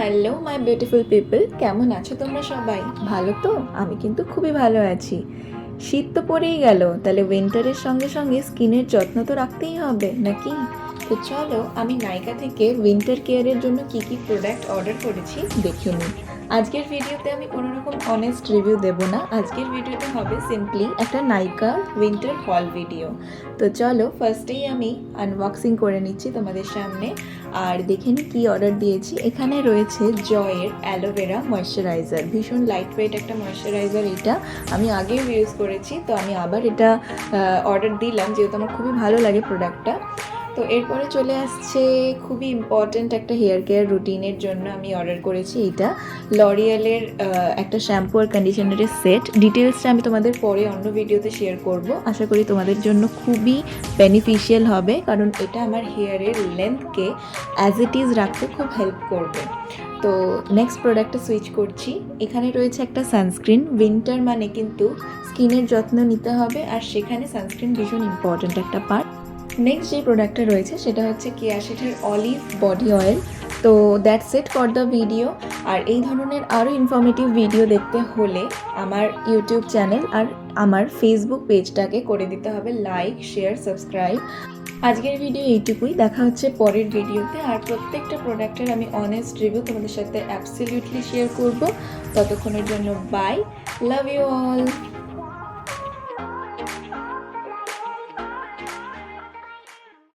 Hello my beautiful people, কেমন আছো তোমরা সবাই? ভালো তো? আমি কিন্তু খুবই ভালো আছি। শীত তো পড়েই গেল, তাহলে উইন্টারের সঙ্গে সঙ্গে স্কিনের যত্ন তো রাখতেই হবে নাকি? তো চলো আমি নাইকা থেকে উইন্টার কেয়ারের জন্য কি কি প্রোডাক্ট অর্ডার করেছি দেখে নিই। আজকের ভিডিওতে আমি কোনো রকম অনেস্ট রিভিউ দেবো না, আজকের ভিডিওটা হবে সিম্পলি একটা নাইকা উইন্টার হল ভিডিও। তো চলো ফার্স্টেই আমি আনবক্সিং করে নিচ্ছি তোমাদের সামনে আর দেখে নিই কী অর্ডার দিয়েছি। এখানে রয়েছে জয়ের অ্যালোভেরা ময়শ্চারাইজার, ভীষণ লাইট ওয়েট একটা ময়শ্চারাইজার। এটা আমি আগেও ইউজ করেছি, তো আমি আবার এটা অর্ডার দিলাম যেহেতু আমার খুবই ভালো লাগে প্রোডাক্টটা। তো এরপরে চলে আসছে খুবই ইম্পর্ট্যান্ট একটা হেয়ার কেয়ার রুটিনের জন্য আমি অর্ডার করেছি এটা লরিয়ালের একটা শ্যাম্পু আর কন্ডিশনারের সেট। ডিটেলসটা আমি তোমাদের পরে অন্য ভিডিওতে শেয়ার করব। আশা করি তোমাদের জন্য খুবই বেনিফিশিয়াল হবে, কারণ এটা আমার হেয়ারের লেন্থকে অ্যাজ ইট ইজ রাখতে খুব হেল্প করবে। তো নেক্সট প্রোডাক্টে সুইচ করছি। এখানে রয়েছে একটা সানস্ক্রিন। উইন্টার মানে কিন্তু স্কিনের যত্ন নিতে হবে, আর সেখানে সানস্ক্রিন ভীষণ ইম্পর্ট্যান্ট একটা পার্ট। নেক্সট যে প্রোডাক্টটা রয়েছে সেটা হচ্ছে কেয়াশেটের অলিভ বডি অয়েল। তো that's it for the video. আর এই ধরনের আরও ইনফরমেটিভ ভিডিও দেখতে হলে আমার ইউটিউব চ্যানেল আর আমার ফেসবুক পেজটাকে করে দিতে হবে লাইক, শেয়ার, সাবস্ক্রাইব। আজকের ভিডিও এইটুকুই, দেখা হচ্ছে পরের ভিডিওতে। আর প্রত্যেকটা প্রোডাক্টের আমি অনেস্ট রিভিউ তোমাদের সাথে অ্যাবসলিউটলি শেয়ার করব। ততক্ষণের জন্য বাই, লাভ ইউ অল।